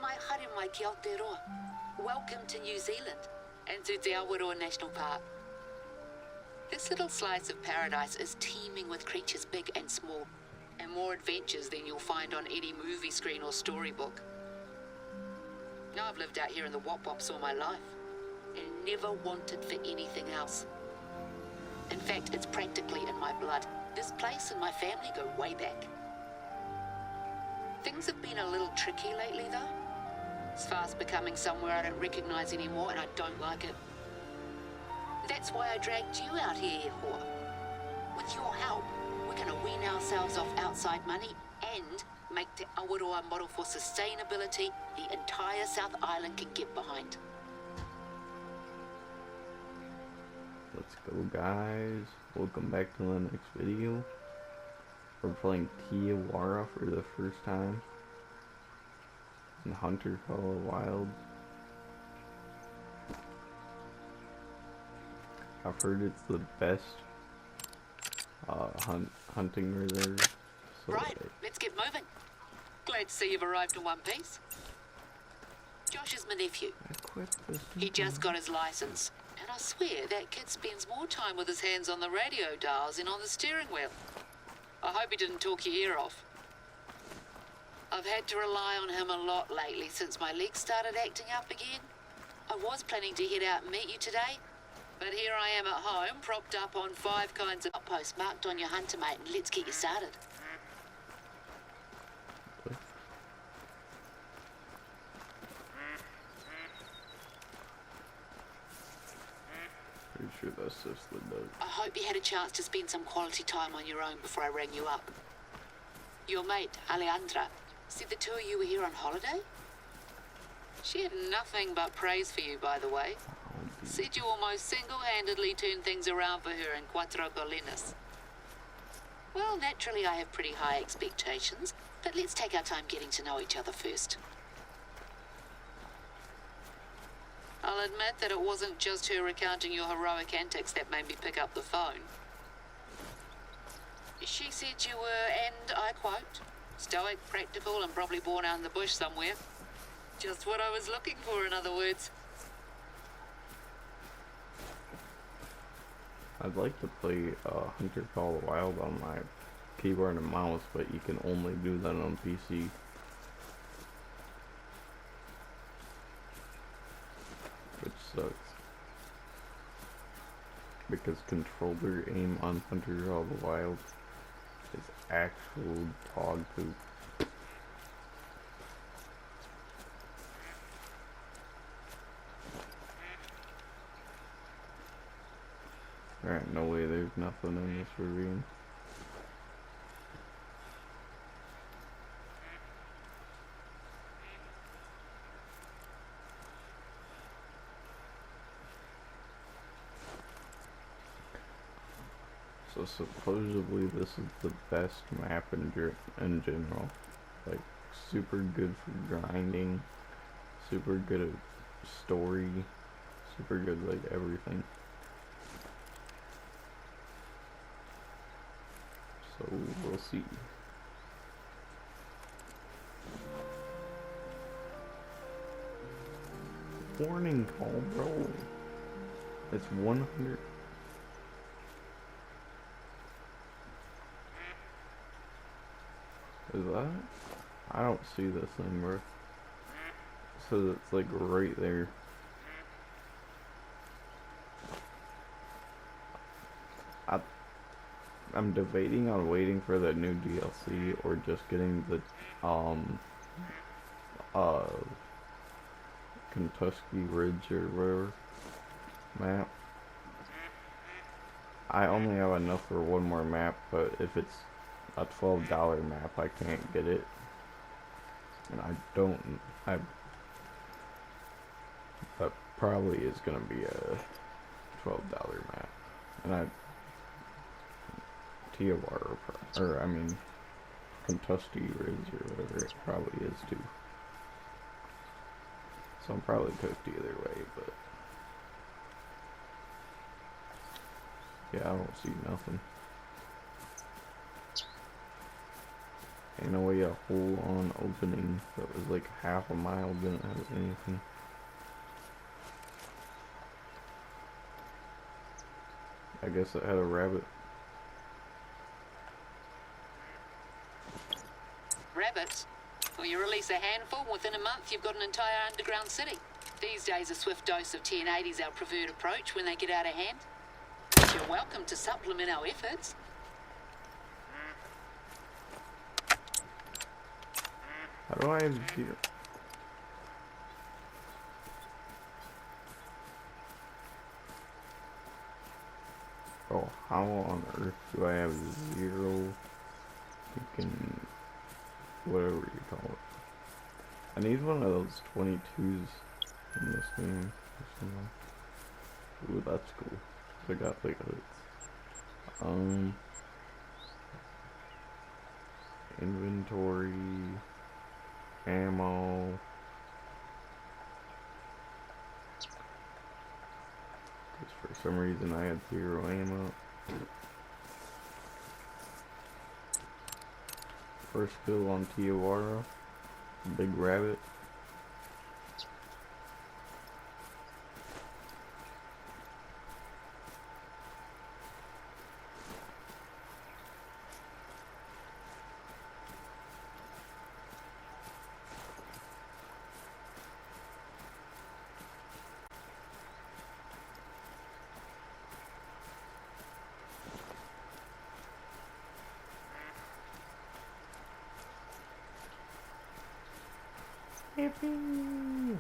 mai haere mai ki Aotearoa. Welcome to New Zealand and to teawara National Park. This little slice of paradise is teeming with creatures big and small, and more adventures than you'll find on any movie screen or storybook. Now I've lived out here in the Wop Wops all my life, and never wanted for anything else. In fact, it's practically in my blood. This place and my family go way back. Things have been a little tricky lately, though. It's fast becoming somewhere I don't recognize anymore, and I don't like it. That's why I dragged you out here, Hoa. With your help, we're going to wean ourselves off outside money and make Te Awaroa a model for sustainability the entire South Island can get behind. Let's go, guys. Welcome back to the next video. We're playing teawara for the first time in Hunter Call of Wild. I've heard it's the best hunting reserve. So right, let's get moving. Glad to see you've arrived in one piece. Josh is my nephew. He just got his license, and I swear that kid spends more time with his hands on the radio dials than on the steering wheel. I hope he didn't talk your ear off. I've had to rely on him a lot lately since my legs started acting up again. I was planning to head out and meet you today, but here I am at home, propped up on 5 kinds of outposts marked on your hunter, mate, and let's get you started. Pretty sure that's just the note. I hope you had a chance to spend some quality time on your own before I rang you up. Your mate, Alejandra, said the two of you were here on holiday? She had nothing but praise for you, by the way. Said you almost single-handedly turned things around for her in Cuatro Colinas. Well, naturally I have pretty high expectations, but let's take our time getting to know each other first. I'll admit that it wasn't just her recounting your heroic antics that made me pick up the phone. She said you were, and I quote, stoic, practical, and probably born out in the bush somewhere. Just what I was looking for, in other words. I'd like to play Hunter Call of Wild on my keyboard and mouse, but you can only do that on PC. Which sucks. Because controller aim on Hunter Call of Wild is actual dog poop. Alright, no way there's nothing in this ravine. So supposedly this is the best map in general. Like, super good for grinding, super good at story, super good like everything. So we'll see. Warning call, bro. It's 100. Is that? I don't see this thing, bro. So it's like right there. I'm debating on waiting for the new DLC or just getting the Kentucky Ridge or whatever map. I only have enough for one more map, but if it's a $12 map, I can't get it. And that probably is gonna be a $12 map. And teawara, or I mean, Kentucky Ridge or whatever it probably is too. So I'm probably cooked either way, but yeah, I don't see nothing. Ain't no way a whole on opening that was like half a mile didn't have anything. I guess it had a rabbit. Rabbits? Well, you release a handful, within a month you've got an entire underground city. These days a swift dose of 1080's our preferred approach when they get out of hand. But you're welcome to supplement our efforts. How do I have zero? Oh, how on earth do I have zero freaking whatever you call it? I need one of those 22s in this game. Ooh, that's cool. I got like a inventory, ammo. Because for some reason I had 0 ammo. First kill on Tiawara. Big rabbit. Yippee!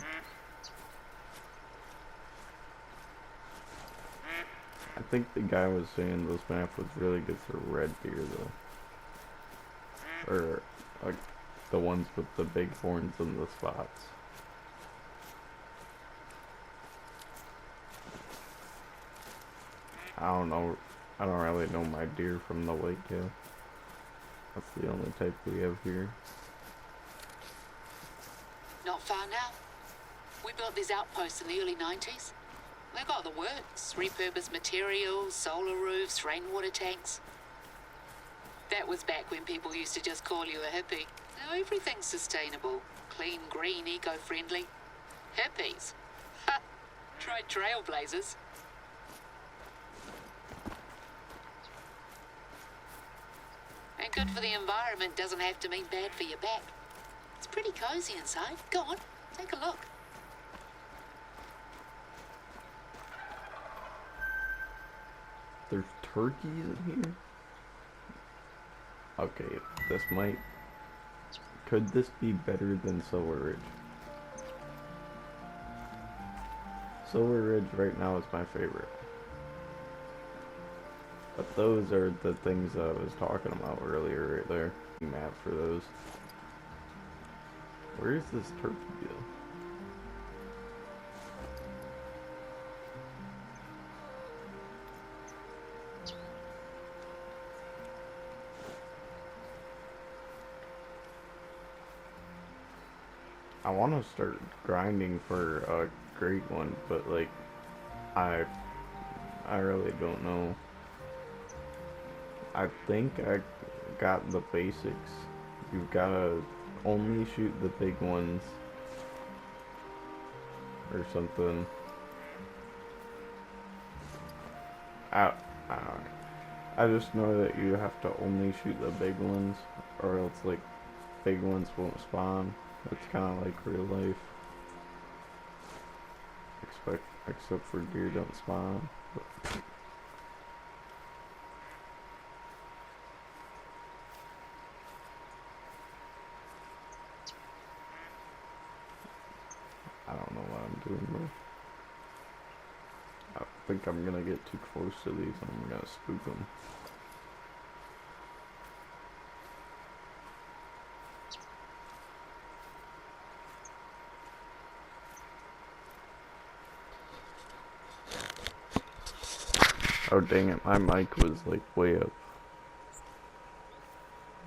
I think the guy was saying this map was really good for red deer though. Or like the ones with the big horns and the spots. I don't know. I don't really know my deer from the lake yet. That's the only type we have here. Not far now. We built these outposts in the early 90s. They got the works, repurposed materials, solar roofs, rainwater tanks. That was back when people used to just call you a hippie. Now everything's sustainable, clean, green, eco-friendly. Hippies? Ha! Try trailblazers. And good for the environment doesn't have to mean bad for your back. It's pretty cozy inside. Go on, take a look. There's turkeys in here? Okay, this might... Could this be better than Silver Ridge? Silver Ridge right now is my favorite. But those are the things that I was talking about earlier right there. Map for those. Where is this turkey deal? I want to start grinding for a great one, but like, I really don't know. I think I got the basics. You've gotta only shoot the big ones or something. I just know that you have to only shoot the big ones, or else like big ones won't spawn. That's kind of like real life. Except for deer don't spawn. But I don't know what I'm doing, bro. I think I'm gonna get too close to these and I'm gonna spook them. Oh dang it, my mic was like way up.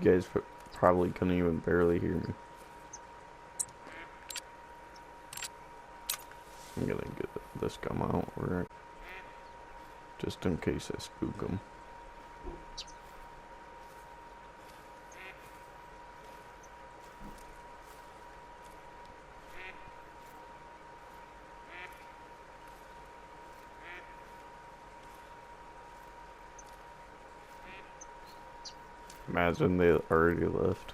You guys probably couldn't even barely hear me. I'm gonna get this gum out right, just in case I spook them. Imagine they already left.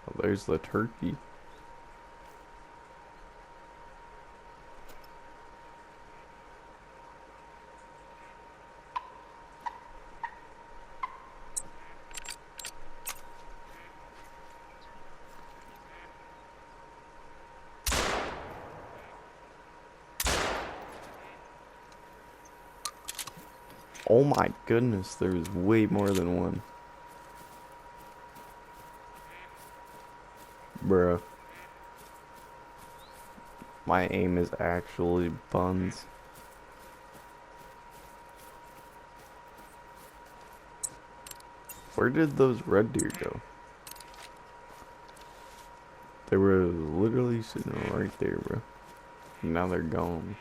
Oh, there's the turkey. Oh my goodness, there's way more than one. Bruh. My aim is actually buns. Where did those red deer go? They were literally sitting right there, bro. Now they're gone.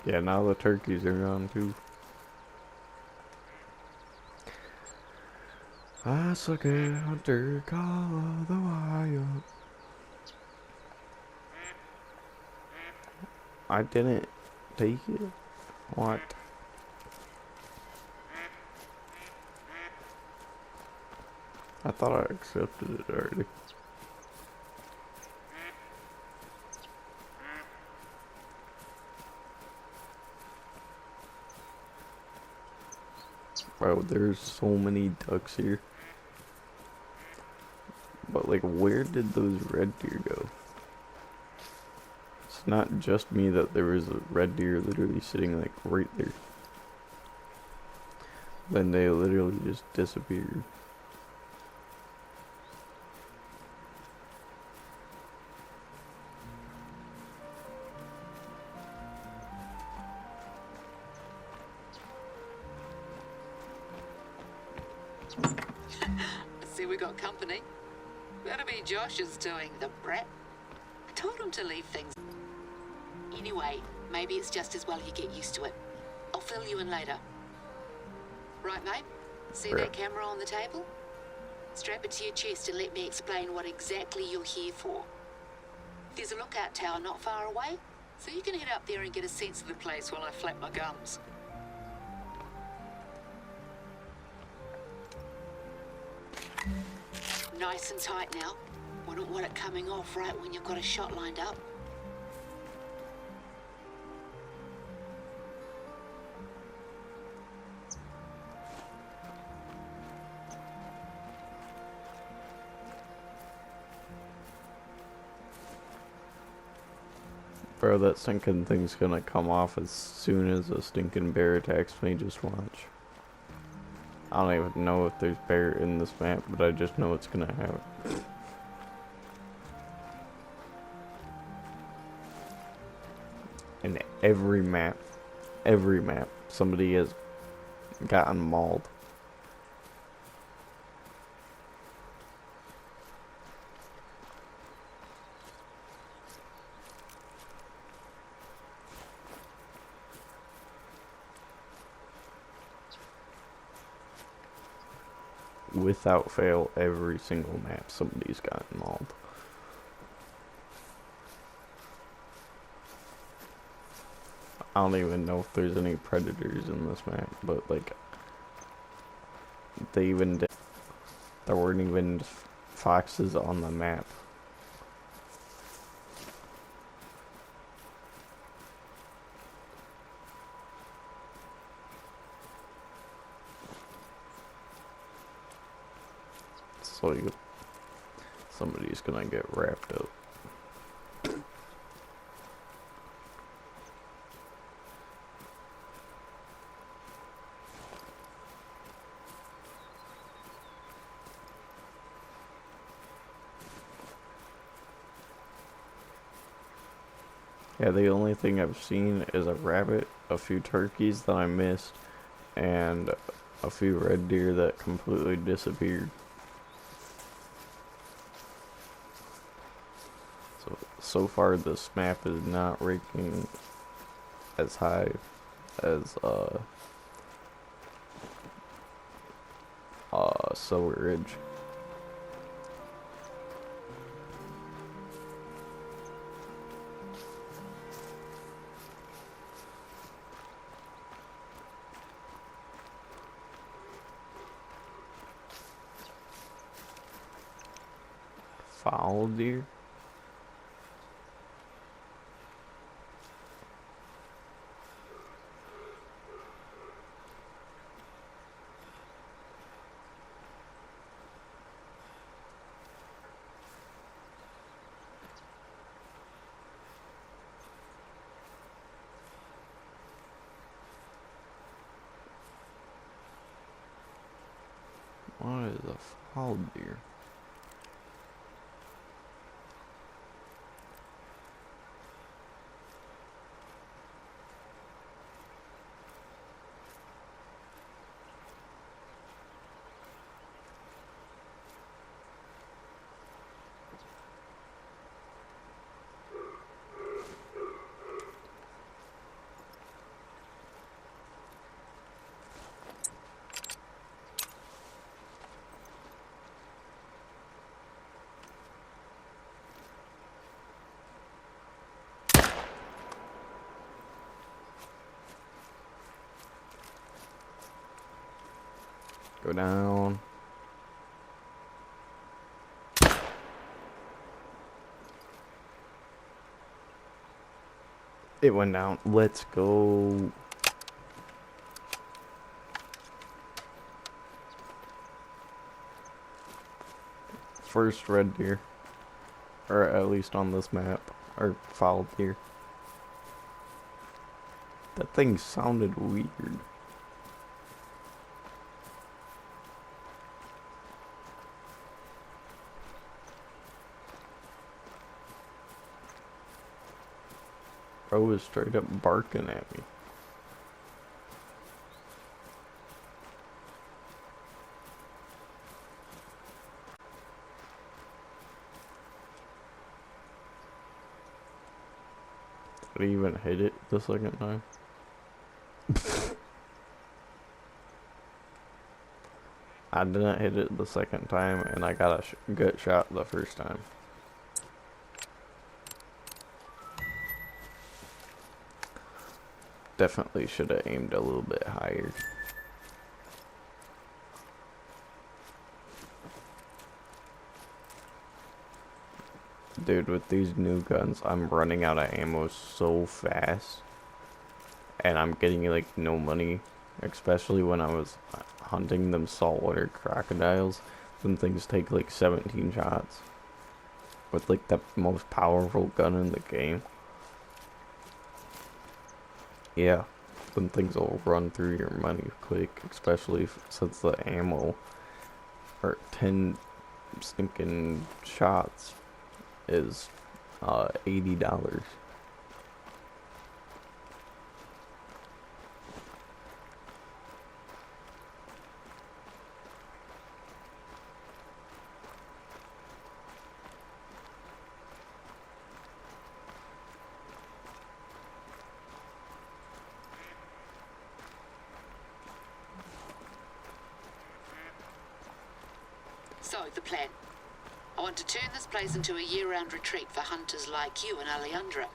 Yeah, now the turkeys are gone too. I suck at hunter, call of the wild. I didn't take it. What? I thought I accepted it already. Bro, there's so many ducks here. But like, where did those red deer go? It's not just me that there was a red deer literally sitting like right there. Then they literally just disappeared. See, we got company. That'll be Josh's doing, the brat. I told him to leave things. Anyway, maybe it's just as well you get used to it. I'll fill you in later. Right, mate? See that camera on the table? Strap it to your chest and let me explain what exactly you're here for. There's a lookout tower not far away, so you can head up there and get a sense of the place while I flap my gums. Nice and tight now. Wouldn't want it coming off right when you've got a shot lined up. Bro, that stinking thing's gonna come off as soon as a stinking bear attacks me, just watch. I don't even know if there's bear in this map, but I just know it's gonna happen. In every map, somebody has gotten mauled. Without fail, every single map, somebody's gotten mauled. I don't even know if there's any predators in this map, but like, there weren't even foxes on the map. So somebody's gonna get wrapped up. Yeah, the only thing I've seen is a rabbit, a few turkeys that I missed, and a few red deer that completely disappeared. So far this map is not ranking as high as Silver Ridge. Foul deer? What is a foul deer? Go down. It went down. Let's go. First red deer. Or at least on this map. Or foul deer. That thing sounded weird. Bro was straight up barking at me. Did he even hit it the second time? I didn't hit it the second time, and I got a gut shot the first time. Definitely should have aimed a little bit higher. Dude, with these new guns, I'm running out of ammo so fast. And I'm getting, like, no money. Especially when I was hunting them saltwater crocodiles. Them things take, like, 17 shots. With, like, the most powerful gun in the game. Yeah, them things will run through your money quick. Especially since the ammo or 10 stinking shots is $80. So, the plan. I want to turn this place into a year-round retreat for hunters like you and Alejandra.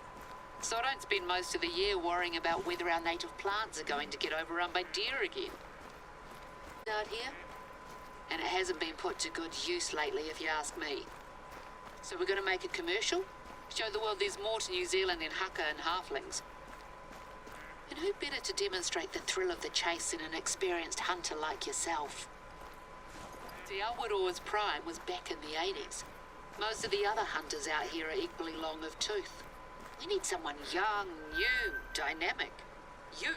So I don't spend most of the year worrying about whether our native plants are going to get overrun by deer again. Out here, and it hasn't been put to good use lately, if you ask me. So we're going to make a commercial, show the world there's more to New Zealand than haka and halflings. And who better to demonstrate the thrill of the chase than an experienced hunter like yourself? See, our Widow's prime was back in the 80s. Most of the other hunters out here are equally long of tooth. We need someone young, new, dynamic. You.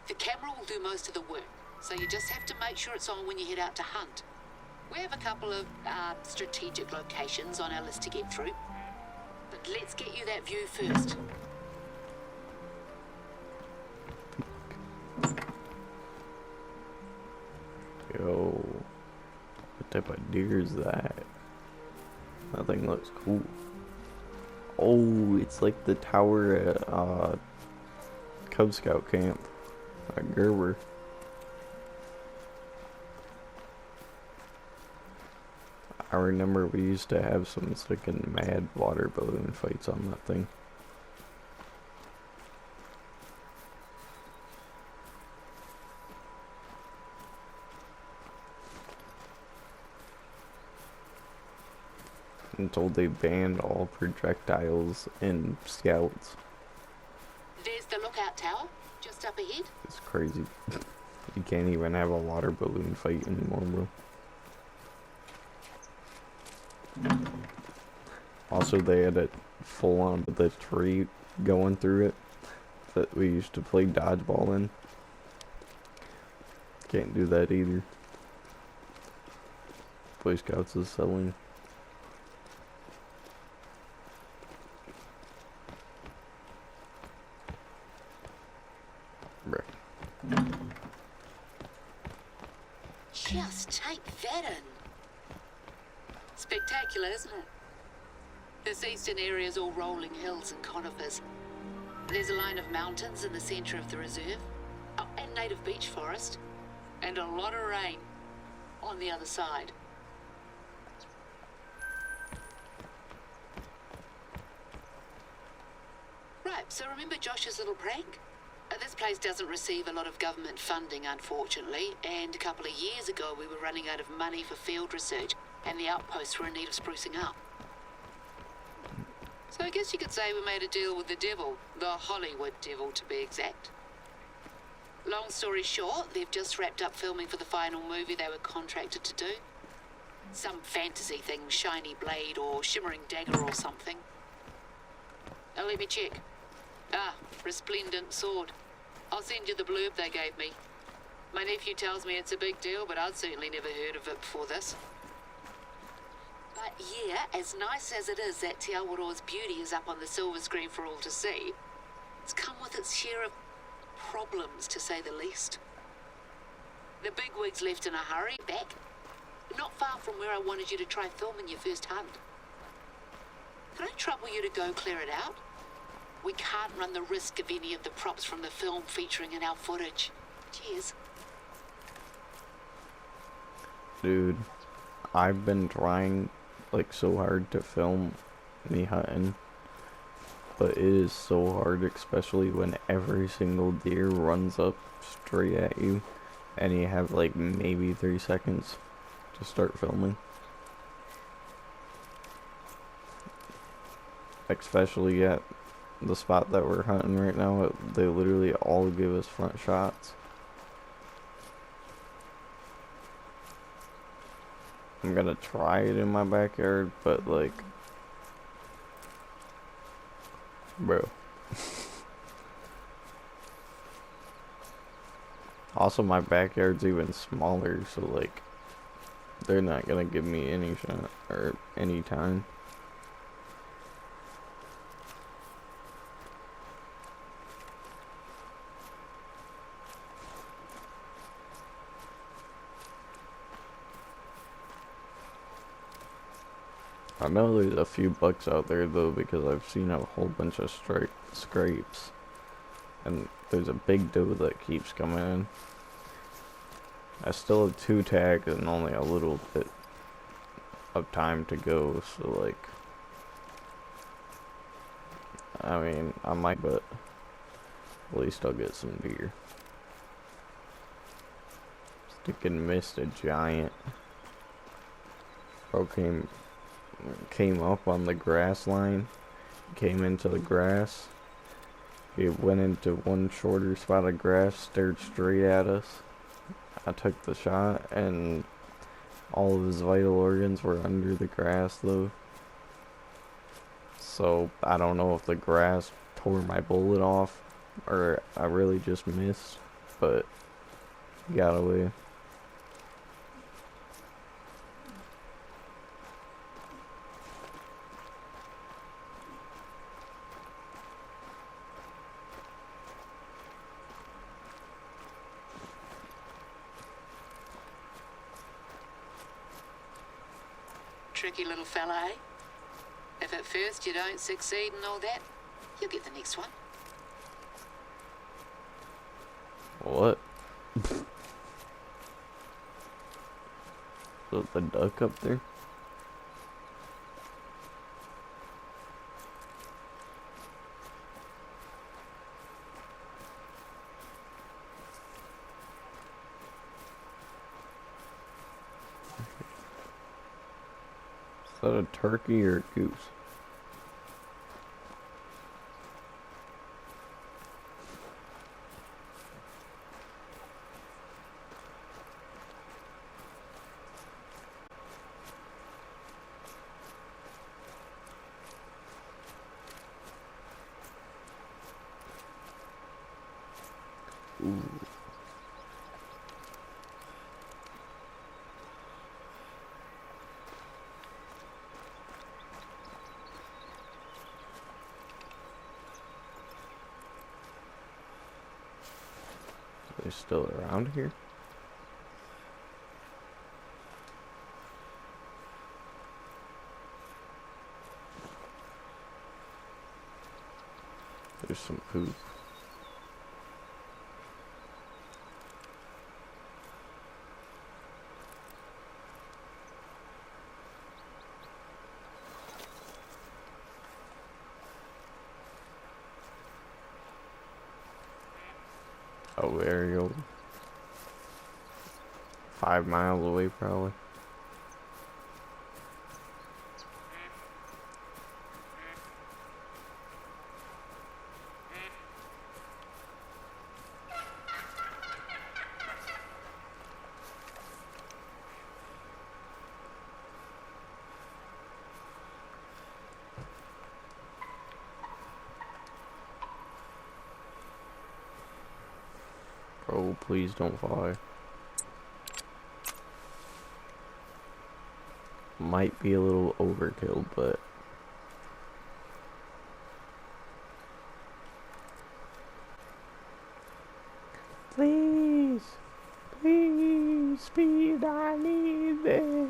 The camera will do most of the work, so you just have to make sure it's on when you head out to hunt. We have a couple of strategic locations on our list to get through. But Let's get you that view first. Yo, what type of deer is that? That thing looks cool. Oh, it's like the tower at Cub Scout camp at Gerber. I remember we used to have some freaking mad water balloon fights on that thing. I'm told they banned all projectiles in Scouts. There's the lookout tower, just up ahead. It's crazy. You can't even have a water balloon fight anymore, bro. Also, they had it full on with the tree going through it that we used to play dodgeball in. Can't do that either. Boy Scouts is selling. Bruh. Just take that in. Spectacular, isn't it? This eastern area is all rolling hills and conifers. There's a line of mountains in the centre of the reserve, and native beech forest, and a lot of rain on the other side. Right, so remember Josh's little prank? This place doesn't receive a lot of government funding, unfortunately, and a couple of years ago we were running out of money for field research, and the outposts were in need of sprucing up. So I guess you could say we made a deal with the devil, the Hollywood devil to be exact. Long story short, they've just wrapped up filming for the final movie they were contracted to do. Some fantasy thing, shiny blade or shimmering dagger or something. Now let me check. Ah, resplendent sword. I'll send you the blurb they gave me. My nephew tells me it's a big deal, but I'd certainly never heard of it before this. But yeah, as nice as it is that teawara's beauty is up on the silver screen for all to see, it's come with its share of problems, to say the least. The bigwigs left in a hurry, back, not far from where I wanted you to try filming your first hunt. Could I trouble you to go clear it out? We can't run the risk of any of the props from the film featuring in our footage. Cheers. Dude, I've been trying like so hard to film me hunting, but it is so hard, especially when every single deer runs up straight at you and you have like maybe 3 seconds to start filming. Especially at the spot that we're hunting right now, they literally all give us front shots. I'm gonna try it in my backyard, but like, bro. Also, my backyard's even smaller, so like, they're not gonna give me any shot or any time. I know there's a few bucks out there though, because I've seen a whole bunch of scrapes, and there's a big doe that keeps coming in. I still have 2 tags and only a little bit of time to go, so like, I mean, I might, but at least I'll get some deer. Stick and missed a giant. Bro came up on the grass line, came into the grass. He went into one shorter spot of grass, stared straight at us. I took the shot, and all of his vital organs were under the grass though. So I don't know if the grass tore my bullet off or I really just missed, but he got away. tricky little fella, eh? If at first you don't succeed and all that, you'll get the next one. What? Is the duck up there? Is that a turkey or a goose? Ooh. They're still around here? There's some food. Oh, aerial. 5 miles away, probably. Oh, please don't fly. Might be a little overkill, but please, please, speed, I need this.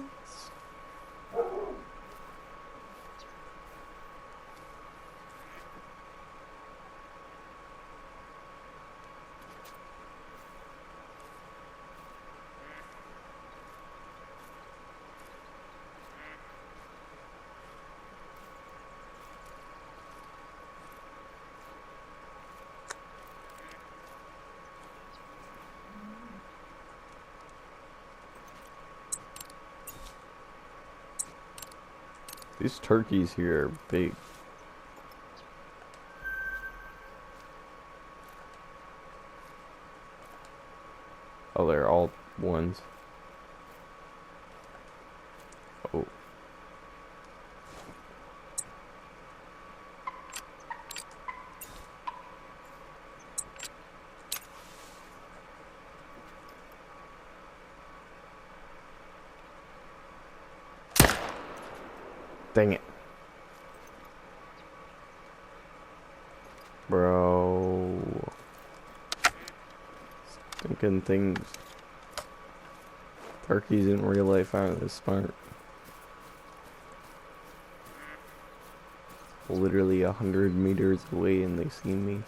These turkeys here are big. Oh, they're all ones. Oh. Dang it. Bro. Thinking things. Turkeys in real life aren't this smart. Literally 100 meters away and they see me.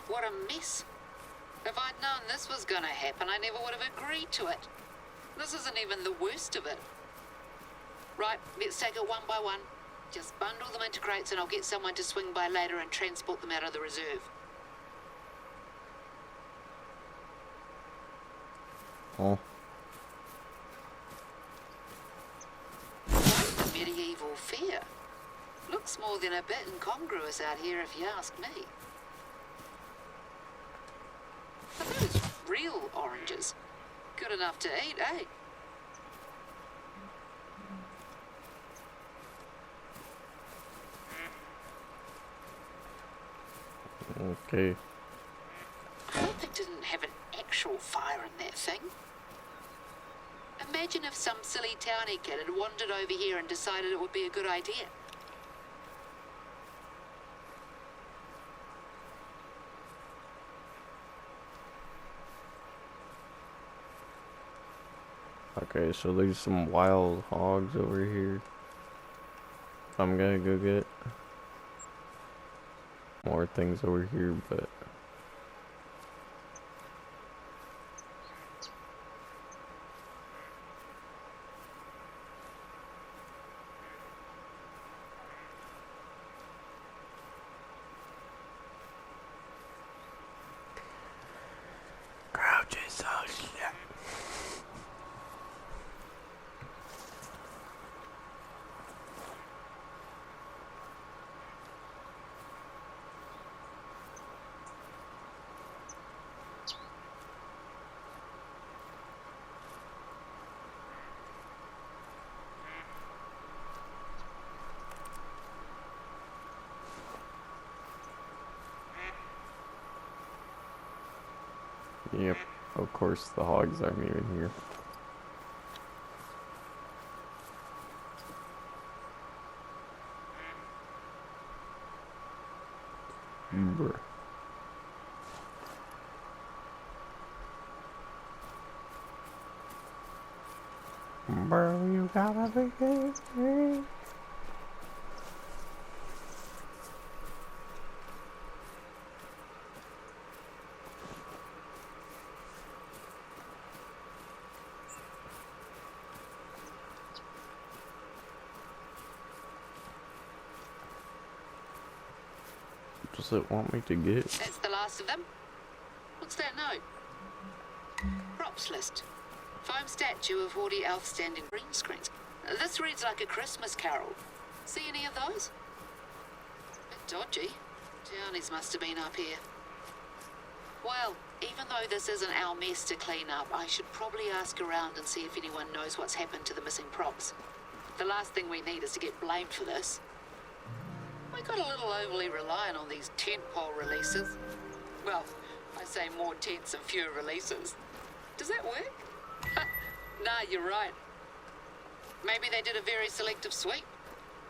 What a mess. If I'd known this was going to happen, I never would have agreed to it. This isn't even the worst of it. Right, let's take it one by one. Just bundle them into crates and I'll get someone to swing by later and transport them out of the reserve. Oh. Medieval fare. Looks more than a bit incongruous out here if you ask me. Are those real oranges? Good enough to eat, eh? Okay. I hope it didn't have an actual fire in that thing. Imagine if some silly townie kid had wandered over here and decided it would be a good idea. Okay, so there's some wild hogs over here. I'm gonna go get more things over here, but crouch is so shit. Yep, of course the hogs aren't even here. Bruh. Bro, you gotta be kidding me. Does it want me to get? That's the last of them. What's that note? Props list. Foam statue of Haughty Elf standing green screens. This reads like a Christmas carol. See any of those? Bit dodgy. Townies must have been up here. Well, even though this isn't our mess to clean up, I should probably ask around and see if anyone knows what's happened to the missing props. The last thing we need is to get blamed for this. We got a little overly reliant on these tentpole releases. Well, I say more tents and fewer releases. Does that work? Nah, you're right. Maybe they did a very selective sweep.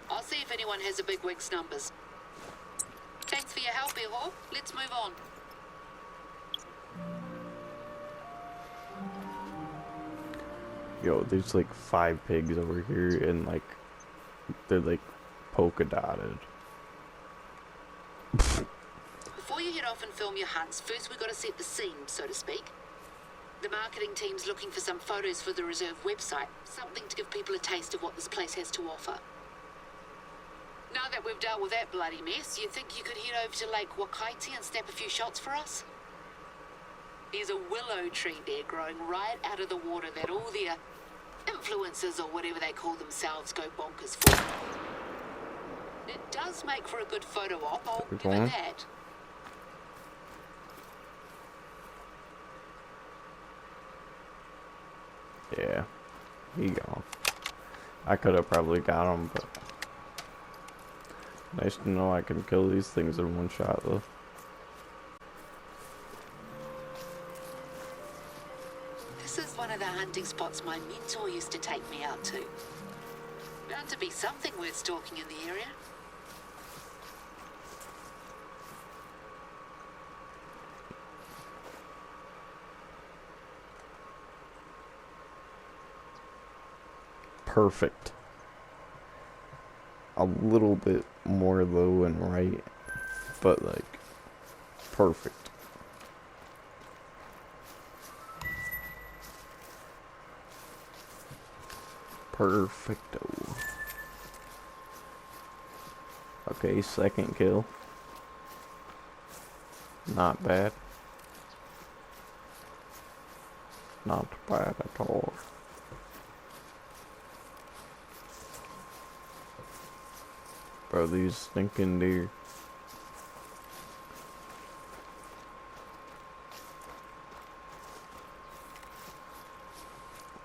I'll see if anyone has a big wig's numbers. Thanks for your help, Eho. Let's move on. Yo, there's like 5 pigs over here, and like they're like polka dotted. Before you head off and film your hunts, first we've got to set the scene, so to speak. The marketing team's looking for some photos for the reserve website, something to give people a taste of what this place has to offer. Now that we've dealt with that bloody mess, you think you could head over to Lake Wakaiti and snap a few shots for us? There's a willow tree there growing right out of the water that all the influencers or whatever they call themselves go bonkers for. It does make for a good photo op, I'll give it that. Yeah, he gone. I could have probably got him, but nice to know I can kill these things in one shot, though. This is one of the hunting spots my mentor used to take me out to. Bound to be something worth stalking in the area. Perfect. A little bit more low and right, but like perfect. Perfecto. Okay, second kill. Not bad. Not bad at all. Bro, these stinking deer.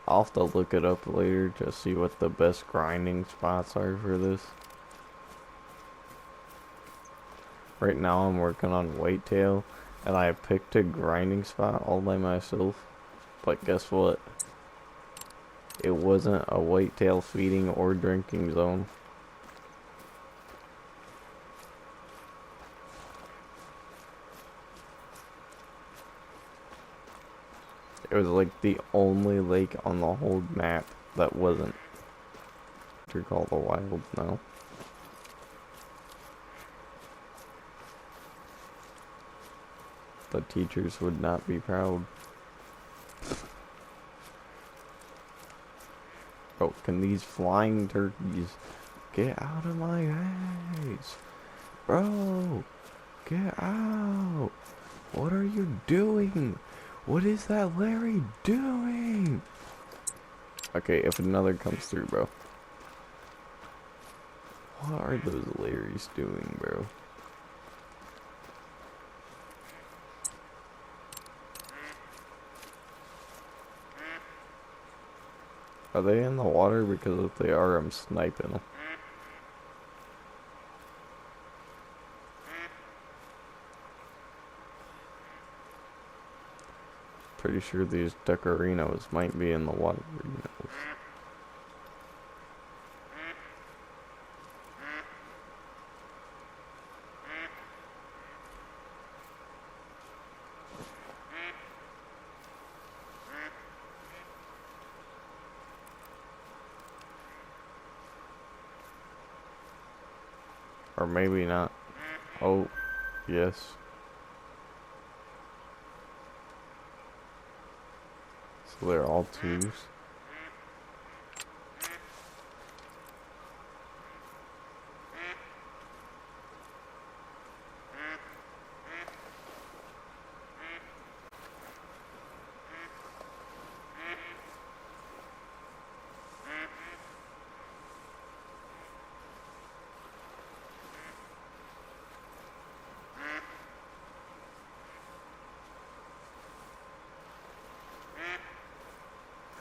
I'll have to look it up later to see what the best grinding spots are for this. Right now I'm working on whitetail, and I picked a grinding spot all by myself. But guess what? It wasn't a whitetail feeding or drinking zone. It was like the only lake on the whole map that wasn't. What you call the wild now. The teachers would not be proud. Bro, can these flying turkeys get out of my face? Bro, get out! What are you doing? What is that Larry doing? Okay, if another comes through, bro. What are those Larrys doing, bro? Are they in the water? Because if they are, I'm sniping them. Pretty sure these duckarinos might be in the water. Or maybe not. Oh, yes. So they're all twos.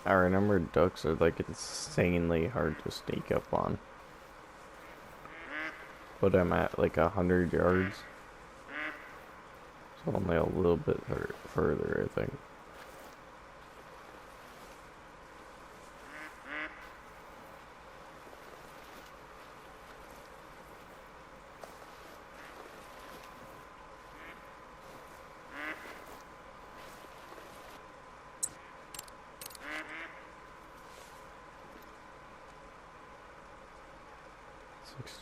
I remember ducks are like insanely hard to sneak up on. But I'm at like 100 yards. So only a little bit further, I think.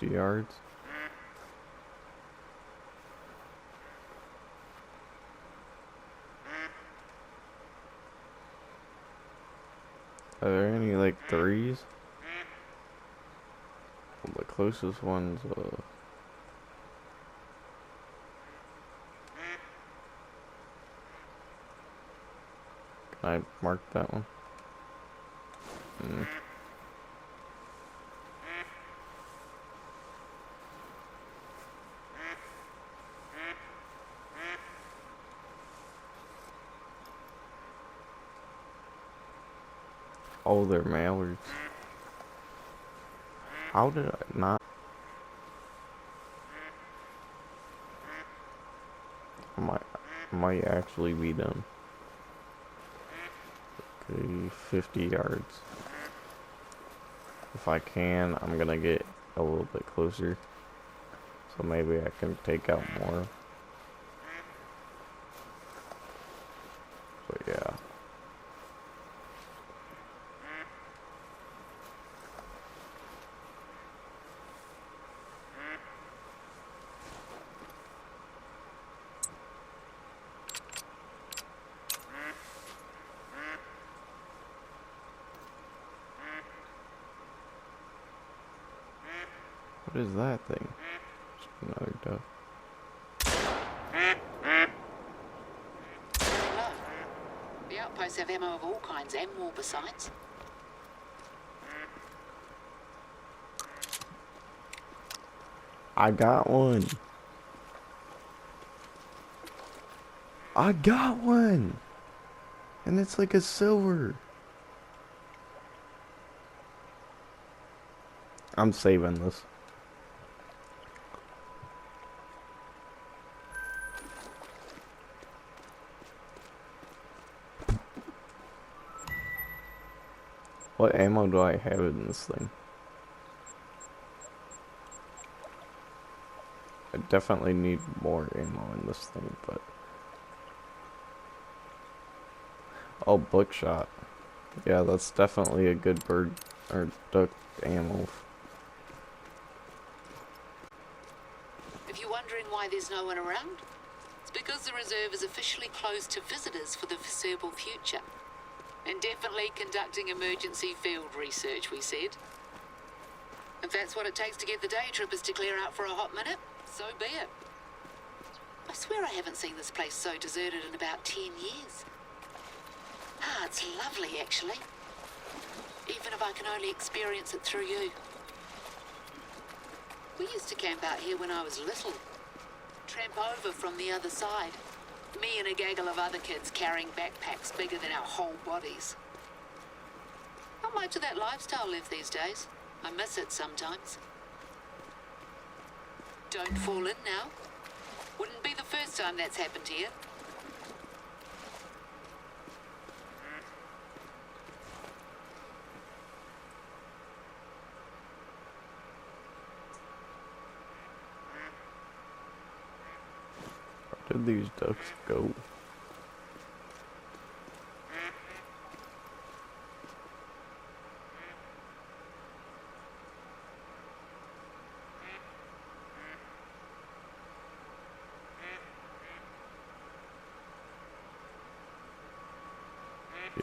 Yards. Are there any like threes? Well, the closest one's can I mark that one? Oh, they're mallards. How did I not? Might actually be done. Okay, 50 yards. If I can, I'm gonna get a little bit closer. So maybe I can take out more. But yeah. What is that thing? Just another duck. The outposts have ammo of all kinds and more besides. I got one. I got one. And it's like a silver. I'm saving this. What ammo do I have in this thing? I definitely need more ammo in this thing, but... Oh, buckshot. Yeah, that's definitely a good bird or duck ammo. If you're wondering why there's no one around, it's because the reserve is officially closed to visitors for the foreseeable future. And definitely conducting emergency field research, we said. If that's what it takes to get the day trippers to clear out for a hot minute, so be it. I swear I haven't seen this place so deserted in about 10 years. Ah, it's lovely, actually. Even if I can only experience it through you. We used to camp out here when I was little. Tramp over from the other side. Me and a gaggle of other kids carrying backpacks bigger than our whole bodies. Not much of that lifestyle left these days. I miss it sometimes. Don't fall in now. Wouldn't be the first time that's happened to you. Where did these ducks go?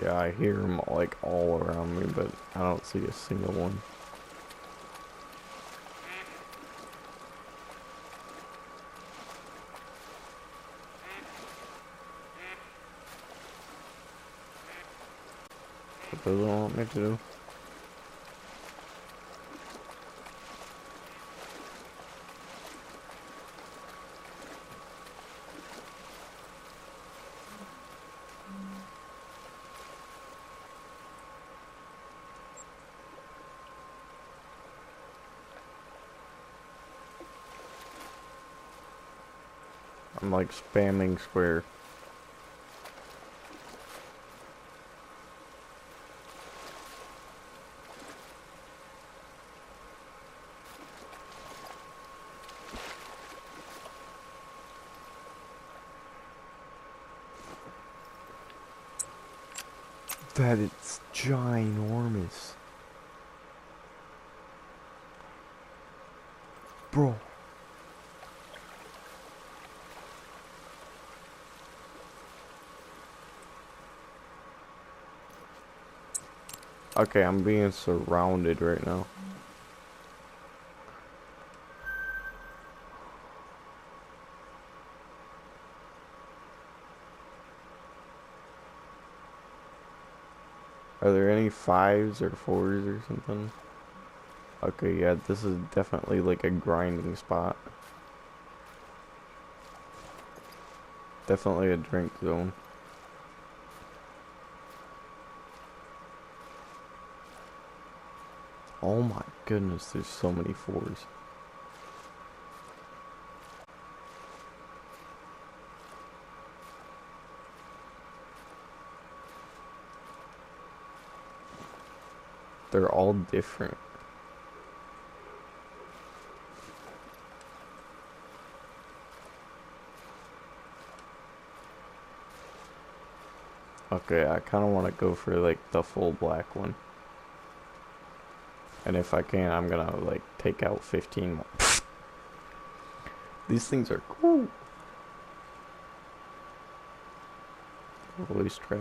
Yeah, I hear them like all around me, but I don't see a single one. What does it want me to do? I'm like spamming square. That it's ginormous. Bro. Okay, I'm being surrounded right now. Are there any 5s or 4s or something? Okay, yeah, this is definitely like a grinding spot. Definitely a drink zone. Oh my goodness, there's so many 4s. They're all different. Okay, I kind of want to go for like the full black one. And if I can, I'm gonna like take out 15 more. These things are cool. Holy strap.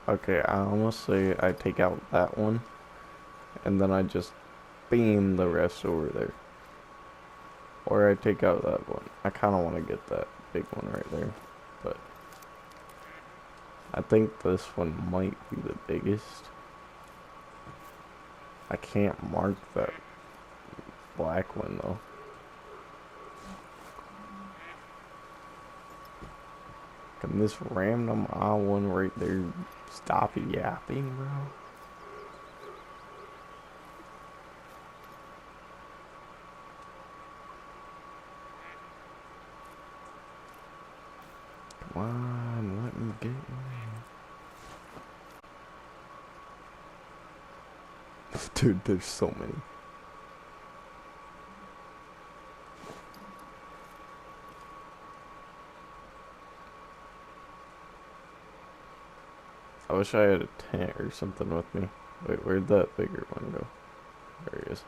Okay, I almost say I take out that one, and then I just beam the rest over there. Or I take out that one. I kind of want to get that big one right there, but I think this one might be the biggest. I can't mark that black one though. Can this random one right there stop yapping, bro? Come on, let me get in. Dude, there's so many. I wish I had a tent or something with me. Wait, where'd that bigger one go? There he is.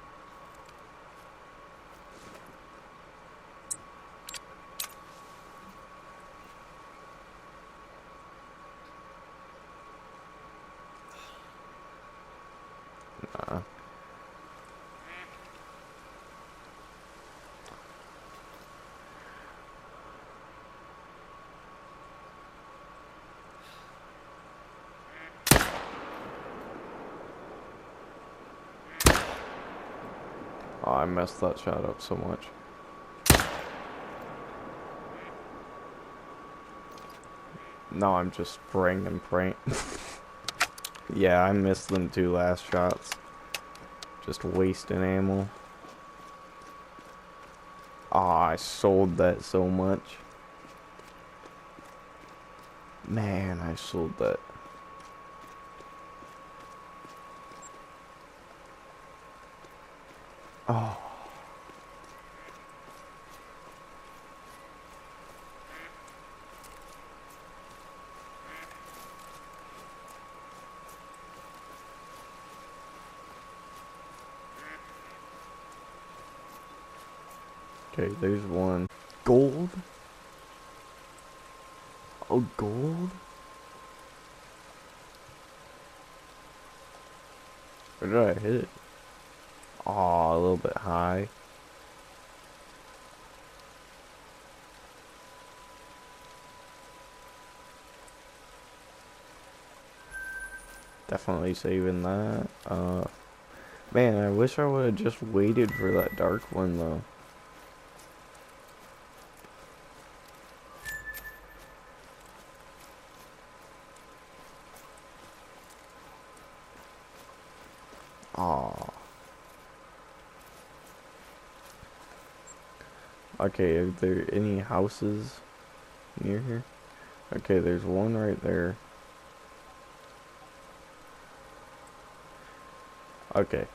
Nah. Oh, I messed that shot up so much. No, I'm just spraying and praying. Yeah, I missed them 2 last shots. Just wasting ammo. Ah, I sold that so much. Man, I sold that. Oh. Okay, there's one. Gold? Oh, gold? Where did I hit it? Aw, a little bit high. Definitely saving that. Man, I wish I would have just waited for that dark one though. Aw. Okay, are there any houses near here? Okay, there's one right there. Okay.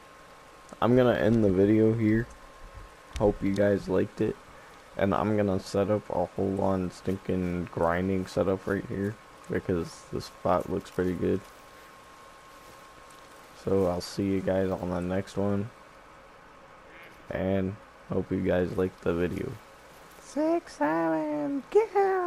I'm gonna end the video here. Hope you guys liked it. And I'm gonna set up a whole on stinking grinding setup right here. Because the spot looks pretty good. So I'll see you guys on the next one. And hope you guys liked the video. 6, 7, go!